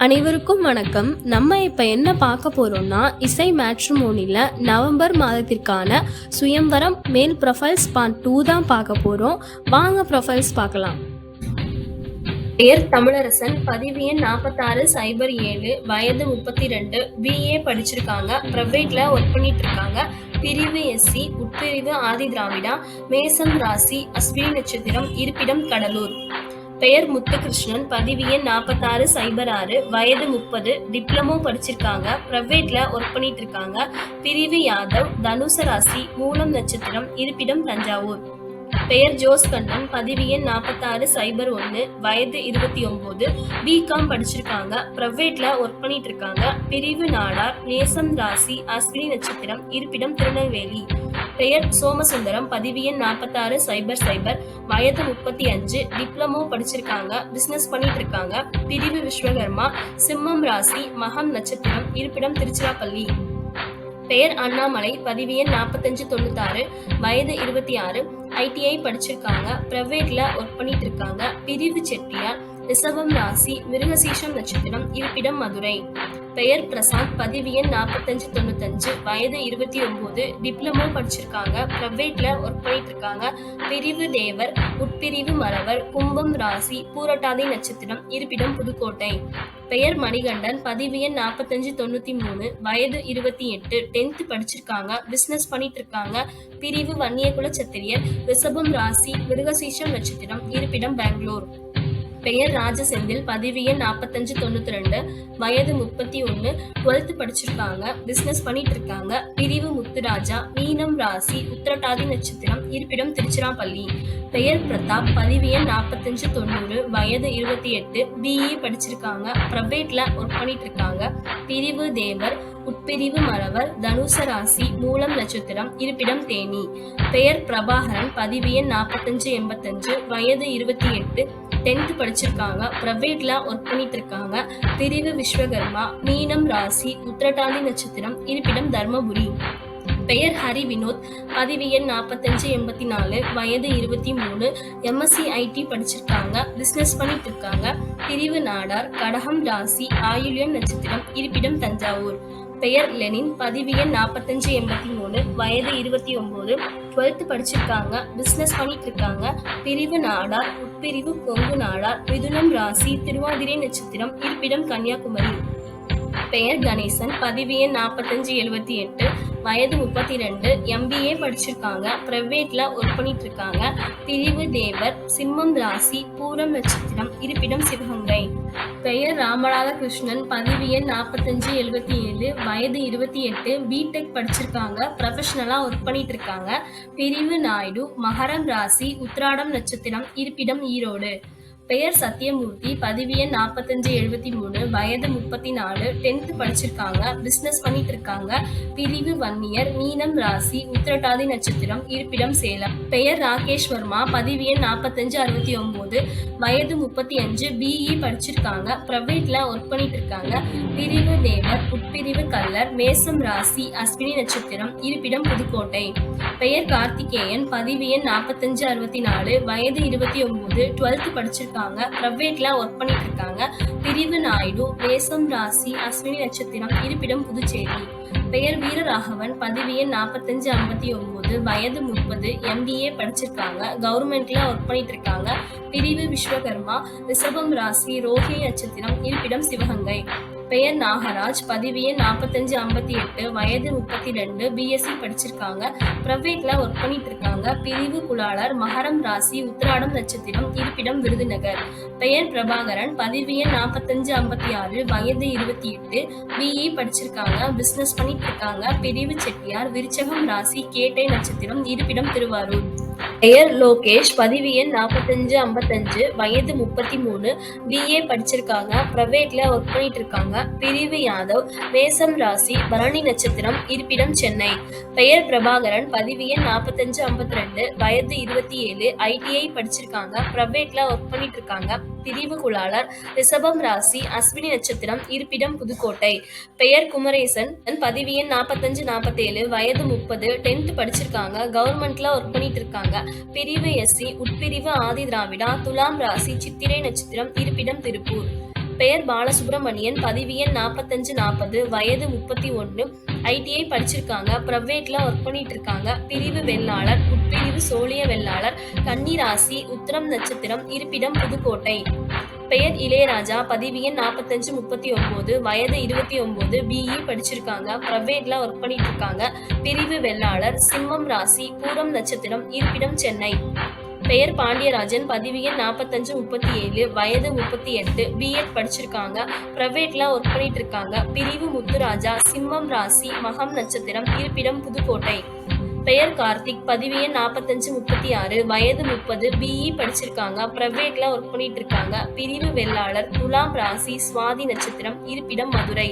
அனைவருக்கும் வணக்கம். நம்ம இப்போ என்ன பார்க்க போறோம்னா, இசை மேட்ரிமோனியில் நவம்பர் மாதத்திற்கான சுயம்வரம் மேல் ப்ரொஃபைல்ஸ் பார்ட் 2 தான் பார்க்க போறோம். வாங்க ப்ரொஃபைல்ஸ் பார்க்கலாம். பெயர் தமிழரசன், பதிவு எண் 4607, வயது 32, பிஏ படிச்சிருக்காங்க, பிரைவேட்ல ஒர்க் பண்ணிட்டு இருக்காங்க, பிரிவு எஸ்சி, உட்பிரிவு ஆதி திராவிடா, மேசம் ராசி, அஸ்வினி நட்சத்திரம், இருப்பிடம் கடலூர். பெயர் முத்துகிருஷ்ணன், பதிவு எண் 4606, வயது 30, டிப்ளமோ படிச்சிருக்காங்க, பிரைவேட்ல ஒர்க் பண்ணிட்டு இருக்காங்க, பிரிவு யாதவ், தனுசு ராசி, மூலம் நட்சத்திரம், இருப்பிடம் தஞ்சாவூர். பெயர் ஜோஸ் கண்ணன், பதிவு எண் 4601, வயது 29, பிகாம் படிச்சிருக்காங்க, பிரைவேட்ல ஒர்க் பண்ணிட்டு இருக்காங்க, பிரிவு நாடார், நேசம் ராசி, அஸ்வினி நட்சத்திரம், இருப்பிடம் திருநெல்வேலி. பெயர் சோமசுந்தரம், பதிவு எண் 4600, வயது 35, டிப்ளமோ படிச்சிருக்காங்க, பிசினஸ் பண்ணிட்டு இருக்காங்க, பிரிவு விஸ்வகர்மா, சிம்மம் ராசி, மகம் நட்சத்திரம், இருப்பிடம் திருச்சிராப்பள்ளி. பெயர் அண்ணாமலை, பதிவு எண் 4596, வயது 26, ஐடிஐ படிச்சிருக்காங்க, பிரைவேட்ல ஒர்க் பண்ணிட்டு இருக்காங்க, பிரிவு செட்டியார், ரிஷபம் ராசி, மிருகசீஷம் நட்சத்திரம், இருப்பிடம் மதுரை. பெயர் பிரசாந்த், பதிவு எண் 4595, வயது 29, டிப்ளமோ படிச்சிருக்காங்க, பிரைவேட்ல ஒர்க் பண்ணிட்டு இருக்காங்க, பிரிவு தேவர், உட்பிரிவு மறவர், கும்பம் ராசி, பூரட்டாதி நட்சத்திரம், இருப்பிடம் புதுக்கோட்டை. பெயர் மணிகண்டன், பதிவு எண் 4593, வயது 28, 10th படிச்சிருக்காங்க, பிசினஸ் பண்ணிட்டு இருக்காங்க, பிரிவு வன்னியகுல சத்திரியர், ரிஷபம் ராசி, மிருகசீஷம் நட்சத்திரம், இருப்பிடம் பெங்களூர். பெயர் ராஜசெந்தில், பதிவு எண் 4592, வயது 31, 12th படிச்சிருக்காங்க, பிசினஸ் பண்ணிட்டு இருக்காங்க, பிரிவு முத்துராஜா, மீனம் ராசி, உத்திரட்டாதி நட்சத்திரம், இருப்பிடம் திருச்சிராப்பள்ளி. பெயர் பிரதாப், பதிவு எண் 4590, வயது 28, பிஇ படிச்சிருக்காங்க, பிரைவேட்ல ஒர்க் பண்ணிட்டு இருக்காங்க, பிரிவு தேவர், உட்பிரிவு மறவர், தனுசு ராசி, மூலம் நட்சத்திரம், இருப்பிடம் தேனி. பெயர் பிரபாகரன், பதிவு எண் 4585, வயது 28, 10th படிச்சிருக்காங்க, பிரைவேட்ல ஒர்க் பண்ணிட்டு இருக்காங்க, பிரிவு விஸ்வகர்மா, மீனம் ராசி, உத்திரட்டாதி நட்சத்திரம், இருப்பிடம் தர்மபுரி. பெயர் ஹரி வினோத், பதிவு எண் 4584, வயது 23, எம்எஸ்சி ஐடி படிச்சிருக்காங்க, பிசினஸ் பண்ணிட்டு இருக்காங்க, பிரிவு நாடார், கடகம் ராசி, ஆயுள்யம் நட்சத்திரம், இருப்பிடம் தஞ்சாவூர். பெயர் லெனின், பதிவு எண் 4583, வயது 29, 12th படிச்சிருக்காங்க, பிசினஸ் பண்ணிட்டு இருக்காங்க, பிரிவு நாடார், உட்பிரிவு கொங்கு நாடார், மிதுனம் ராசி, திருவாதிரை நட்சத்திரம், இருப்பிடம் கன்னியாகுமரி. பெயர் கணேசன், பதிவு எண் 4578, வயது 32, எம்பிஏ படிச்சிருக்காங்க, பிரைவேட்ல ஒர்க் பண்ணிட்டு இருக்காங்க, பிரிவு தேவர், சிம்மம் ராசி, பூரம் நட்சத்திரம், இருப்பிடம் சிவகங்கை. பெயர் ராமராதாகிருஷ்ணன், பதிவு எண் 4577, வயது 28, பிடெக் படிச்சிருக்காங்க, ப்ரொஃபஷனலா ஒர்க் பண்ணிட்டு இருக்காங்க, பிரிவு நாயுடு, மகரம் ராசி, உத்திராடம் நட்சத்திரம், இருப்பிடம் ஈரோடு. பெயர் சத்யமூர்த்தி, பதிவு எண் 4573, வயது 34, 10th படிச்சிருக்காங்க, பிசினஸ் பண்ணிட்டு இருக்காங்க, பிரிவு வன்னியர், மீனம் ராசி, உத்திரட்டாதி நட்சத்திரம், இருப்பிடம் சேலம். பெயர் ராகேஷ் வர்மா, பதிவு எண் 4569, வயது 35, பிஇ படிச்சிருக்காங்க, பிரைவேட்ல ஒர்க் பண்ணிட்டு இருக்காங்க, பிரிவு தேவர், உட்பிரிவு கல்லர், மேசம் ராசி, அஸ்வினி நட்சத்திரம், இருப்பிடம் புதுக்கோட்டை. பெயர் கார்த்திகேயன், பதிவு எண் 4564, வயது 29, 12th படிச்சிருக்காங்க, பிரைவேட்ல ஒர்க் பண்ணிட்டு இருக்காங்க, பிரிவு நாயுடு, மேசம் ராசி, அஸ்வினி நட்சத்திரம், இருப்பிடம் புதுச்சேரி. பெயர் வீரராகவன், பதிவு எண் 4559, வயது 30, எம்பிஏ படிச்சிருக்காங்க, கவர்மெண்ட்ல ஒர்க் பண்ணிட்டு இருக்காங்க, பிரிவு விஸ்வகர்மா, ரிஷபம் ராசி, ரோஹிணி நட்சத்திரம், இருப்பிடம் சிவகங்கை. பெயர் நாகராஜ், பதிவு எண் 4558, வயது 32, பிஎஸ்சி படிச்சிருக்காங்க, பிரைவேட்ல ஒர்க் பண்ணிட்டு இருக்காங்க, பிரிவு குலாளர், மகரம் ராசி, உத்திராடம் நட்சத்திரம், இருப்பிடம் விருதுநகர். பெயர் பிரபாகரன், பதிவு எண் 4556, வயது 28, பிஇ படிச்சிருக்காங்க, பிசினஸ் பண்ணிட்டு இருக்காங்க, பிரிவு செட்டியார், விருச்சகம் ராசி, கேட்டை நட்சத்திரம், இருப்பிடம் திருவாரூர். பெயர் லோகேஷ், பதிவு எண் 4555, வயது 33, பிஏ படிச்சிருக்காங்க, பிரைவேட்ல ஒர்க் பண்ணிட்டு இருக்காங்க, பிரிவு யாதவ், மேசம் ராசி, பரணி நட்சத்திரம், இருப்பிடம் சென்னை. பெயர் பிரபாகரன், பதிவு எண் 4552, வயது 27, ஐடிஐ படிச்சிருக்காங்க, பிரைவேட்ல ஒர்க் பண்ணிட்டு இருக்காங்க, பிரிவு குலாளர், ரிஷபம் ராசி, அஸ்வினி நட்சத்திரம், இருப்பிடம் புதுக்கோட்டை. பெயர் குமரேசன், பதிவு எண் 4547, வயது 30, 10th படிச்சிருக்காங்க, கவர்மெண்ட்ல ஒர்க் பண்ணிட்டு இருக்காங்க, பிரிவு எஸ்சி, உட்பிரிவு ஆதி திராவிடா, துலாம் ராசி, சித்திரை நட்சத்திரம், இருப்பிடம் திருப்பூர். பெயர் பாலசுப்ரமணியன், பதிவு எண் 4540, வயது 31, ITI படிச்சிருக்காங்க, பிரைவேட்ல ஒர்க் பண்ணிட்டு இருக்காங்க, பிரிவு வெள்ளாளர், உட்பிரிவு சோழிய வெள்ளாளர், கன்னி ராசி, உத்திரம் நட்சத்திரம், இருப்பிடம் புதுக்கோட்டை. பெயர் இளையராஜா, பதிவு எண் 4539, வயது 29, BE படிச்சிருக்காங்க, பிரைவேட்ல ஒர்க் பண்ணிட்டு இருக்காங்க, பிரிவு வெள்ளாளர், சிம்மம் ராசி, பூரம் நட்சத்திரம், இருப்பிடம் சென்னை. பெயர் பாண்டியராஜன், பதிவு எண் 4537, வயது 38, B.Ed படிச்சிருக்காங்க, பிரைவேட்ல ஒர்க் பண்ணிட்டு இருக்காங்க, பிரிவு முத்துராஜா, சிம்மம் ராசி, மகம் நட்சத்திரம், இருப்பிடம் புதுக்கோட்டை. பெயர் கார்த்திக், பதிவு எண் 4536, வயது 30, BE படிச்சிருக்காங்க, பிரைவேட்ல ஒர்க் பண்ணிட்டு இருக்காங்க, பிரிவு வெள்ளாளர், துலாம் ராசி, சுவாதி நட்சத்திரம், இருப்பிடம் மதுரை.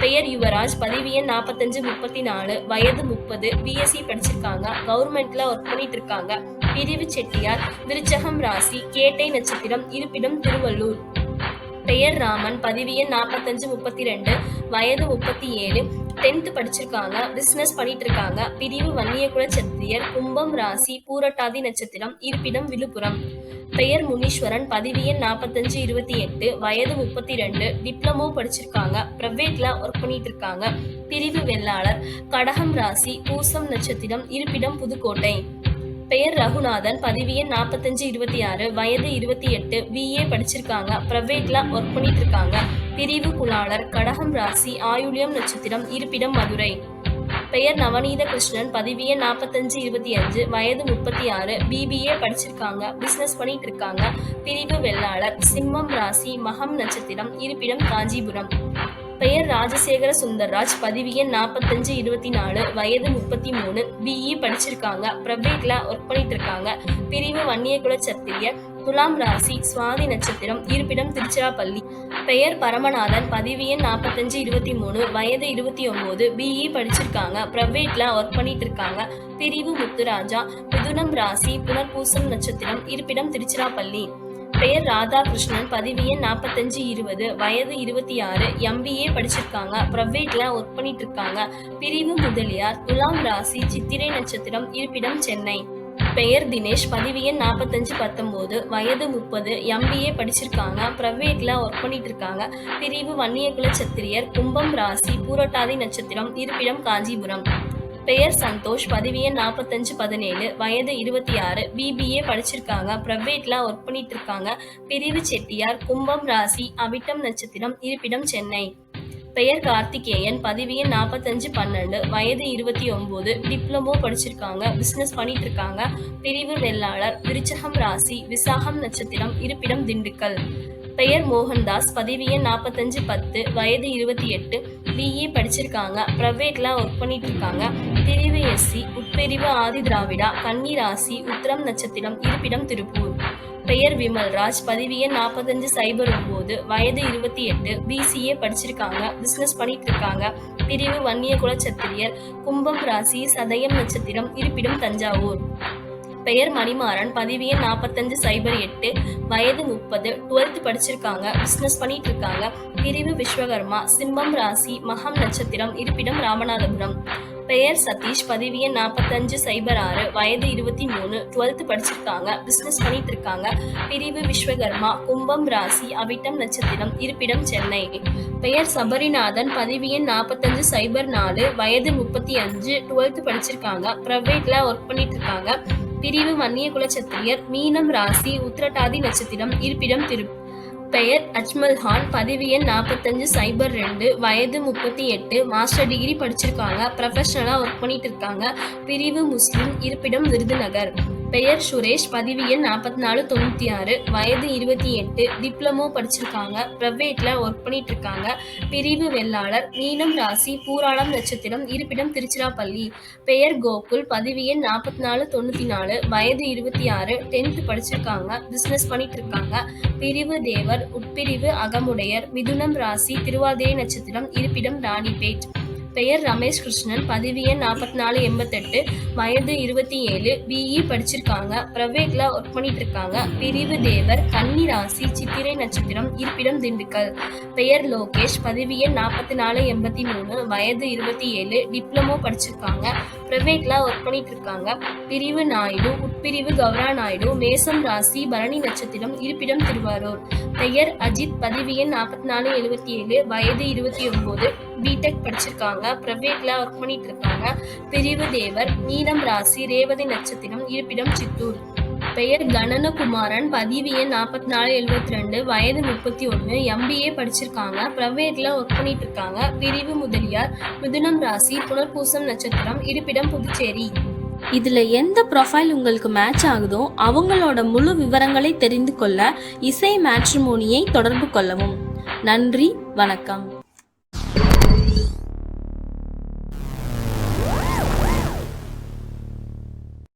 பெயர் யுவராஜ், பதிவு எண் 4534, வயது 30, BSc படிச்சிருக்காங்க, கவர்மெண்ட்ல ஒர்க் பண்ணிட்டு இருக்காங்க, பிரிவு செட்டியார், விருச்சகம் ராசி, கேட்டை நட்சத்திரம், இருப்பிடம் திருவள்ளூர். பெயர் ராமன், பதிவு எண் 4532, வயது 37, 10th படிச்சிருக்காங்க, பிசினஸ் பண்ணிட்டு இருக்காங்க, பிரிவு வன்னியகுல சத்திரியர், கும்பம் ராசி, பூரட்டாதி நட்சத்திரம், இருப்பிடம் விழுப்புரம். பெயர் முனீஸ்வரன், பதிவு எண் 4528, வயது 32, டிப்ளமோ படிச்சிருக்காங்க, பிரைவேட்ல ஒர்க் பண்ணிட்டு இருக்காங்க, பிரிவு வெள்ளாளர், கடகம் ராசி, பூசம் நட்சத்திரம், இருப்பிடம் புதுக்கோட்டை. பெயர் ரகுநாதன், பதிவு எண் 4526, வயது 28, BA படிச்சிருக்காங்க, பிரைவேட்ல ஒர்க் பண்ணிட்டு இருக்காங்க, பிரிவு குலாளர், கடகம் ராசி, ஆயுள்யம் நட்சத்திரம், இருப்பிடம் மதுரை. பெயர் நவநீத கிருஷ்ணன், பதிவு எண் 4525, வயது 36, BBA படிச்சிருக்காங்க, பிசினஸ் பண்ணிட்டு இருக்காங்க, பிரிவு வெள்ளாளர், சிம்மம் ராசி, மகம் நட்சத்திரம், இருப்பிடம் காஞ்சிபுரம். பெயர் ராஜசேகர சுந்தர்ராஜ், பதிவு எண் 4524, வயது 33, BE படிச்சிருக்காங்க, பிரைவேட்ல ஒர்க் பண்ணிட்டு இருக்காங்க, பிரிவு வன்னியகுல சத்திரியர், துலாம் ராசி, சுவாதி நட்சத்திரம், இருப்பிடம் திருச்சிராப்பள்ளி. பெயர் பரமநாதன், பதிவு எண் 4523, வயது 29, BE படிச்சிருக்காங்க, பிரைவேட்ல ஒர்க் பண்ணிட்டு இருக்காங்க, பிரிவு முத்துராஜா, மிதுனம் ராசி, புனர்பூசம் நட்சத்திரம், இருப்பிடம் திருச்சிராப்பள்ளி. பெயர் ராதாகிருஷ்ணன், பதிவு எண் 4520, வயது 26, MBA படிச்சிருக்காங்க, பிரைவேட்ல ஒர்க் பண்ணிட்டு இருக்காங்க, பிரிவு முதலியார், துலாம் ராசி, சித்திரை நட்சத்திரம், இருப்பிடம் சென்னை. பெயர் தினேஷ், பதிவு எண் 4519, வயது 30, MBA படிச்சிருக்காங்க, பிரைவேட்ல ஒர்க் பண்ணிட்டு இருக்காங்க, பிரிவு வன்னியகுல சத்திரியர், கும்பம் ராசி, பூரட்டாதி நட்சத்திரம், இருப்பிடம் காஞ்சிபுரம். பெயர் சந்தோஷ், பதிவு எண் 4517, வயது 26, BBA படிச்சிருக்காங்க, பிரைவேட்ல ஒர்க் பண்ணிட்டு இருக்காங்க, பிரிவு செட்டியார், கும்பம் ராசி, அவிட்டம் நட்சத்திரம், இருப்பிடம் சென்னை. பெயர் கார்த்திகேயன், பதிவு எண் 4512, வயது 29, டிப்ளமோ படிச்சிருக்காங்க, பிசினஸ் பண்ணிட்டு இருக்காங்க, பிரிவு வெள்ளாளர், விருச்சகம் ராசி, விசாகம் நட்சத்திரம், இருப்பிடம் திண்டுக்கல். பெயர் மோகன்தாஸ், பதிவு எண் 4510, வயது 28, BE படிச்சிருக்காங்க, பிரைவேட்ல ஒர்க் பண்ணிட்டு இருக்காங்க, பிரிவு SC, உட்பிரிவு ஆதி திராவிடா, கன்னி ராசி, உத்திரம் நட்சத்திரம், இருப்பிடம் திருப்பூர். பெயர் விமல்ராஜ், பதிவு எண் 4509, வயது 28, BCA படிச்சிருக்காங்க, பிசினஸ் பண்ணிட்டு இருக்காங்க, பிரிவு வன்னியகுல சத்திரியர், கும்பம் ராசி, சதயம் நட்சத்திரம், இருப்பிடம் தஞ்சாவூர். பெயர் மணிமாறன், பதிவு எண் 4508, வயது 30, 12th படிச்சிருக்காங்க, பிசினஸ் பண்ணிட்டு இருக்காங்க, பிரிவு விஸ்வகர்மா, சிம்மம் ராசி, மகம் நட்சத்திரம், இருப்பிடம் ராமநாதபுரம். பெயர் சதீஷ், பதிவு எண் 4506, வயது 23, 12th படிச்சிருக்காங்க, பிசினஸ் பண்ணிட்டு இருக்காங்க, பிரிவு விஸ்வகர்மா, கும்பம் ராசி, அவிட்டம் நட்சத்திரம், இருப்பிடம் சென்னை. பெயர் சபரிநாதன், பதிவு எண் 4504, வயது 35, 12th படிச்சிருக்காங்க, பிரைவேட்ல ஒர்க் பண்ணிட்டு இருக்காங்க, பிரிவு வன்னியகுல சத்திரியர், மீனம் ராசி, உத்திரட்டாதி நட்சத்திரம், இருப்பிடம் திருப்பூர். பெயர் அஜ்மல் கான், பதிவு எண் 4502, வயது 38, மாஸ்டர் டிகிரி படிச்சிருக்காங்க, ப்ரொஃபஷனலா ஒர்க் பண்ணிட்டு இருக்காங்க, பிரிவு முஸ்லிம், இருப்பிடம் விருதுநகர். பெயர் சுரேஷ், பதிவு எண் 4496, வயது 28, டிப்ளமோ படிச்சிருக்காங்க, பிரைவேட்ல ஒர்க் பண்ணிட்டு இருக்காங்க, பிரிவு வெள்ளாளர், மீனம் ராசி, பூராடம் நட்சத்திரம், இருப்பிடம் திருச்சிராப்பள்ளி. பெயர் கோகுல், பதிவு எண் 4494, வயது 26, 10th படிச்சிருக்காங்க, பிசினஸ் பண்ணிட்டு இருக்காங்க, பிரிவு தேவர், உட்பிரிவு அகமுடையர், மிதுனம் ராசி, திருவாதிரை நட்சத்திரம், இருப்பிடம் ராணிப்பேட். பெயர் ரமேஷ் கிருஷ்ணன், பதிவு எண் 4488, வயது 27, BE படிச்சிருக்காங்க, பிரைவேட்ல ஒர்க் பண்ணிட்டு இருக்காங்க, பிரிவு தேவர், கன்னி ராசி, சித்திரை நட்சத்திரம், இருப்பிடம் திண்டுக்கல். பெயர் லோகேஷ், பதிவு எண் 4483, வயது 27, டிப்ளமோ படிச்சிருக்காங்க, பிரைவேட்ல ஒர்க் பண்ணிட்டு இருக்காங்க, பிரிவு நாயுடு, பிரிவு கௌரா நாயுடு, மேசம் ராசி, பரணி நட்சத்திரம், இருப்பிடம் திருவாரூர். பெயர் அஜித், பதிவு எண் 4477, வயது 29, பிடெக் படிச்சிருக்காங்க, பிரைவேட்ல ஒர்க் பண்ணிட்டு இருக்காங்க. பிரிவு தேவர், மீனம் ராசி, ரேவதி நட்சத்திரம், இருப்பிடம் சித்தூர். பெயர் கணனகுமாரன், பதிவு எண் 4472, வயது 31, MBA படிச்சிருக்காங்க, பிரைவேட்ல ஒர்க் பண்ணிட்டு இருக்காங்க. பிரிவு முதலியார், மிதுனம் ராசி, புனர்பூசம் நட்சத்திரம், இருப்பிடம் புதுச்சேரி. இதுல எந்த ப்ரொஃபைல் உங்களுக்கு மேட்ச் ஆகுதோ அவங்களோட முழு விவரங்களை தெரிந்து கொள்ள இசை மேட்ரிமோனியை தொடர்பு கொள்ளவும். நன்றி, வணக்கம்.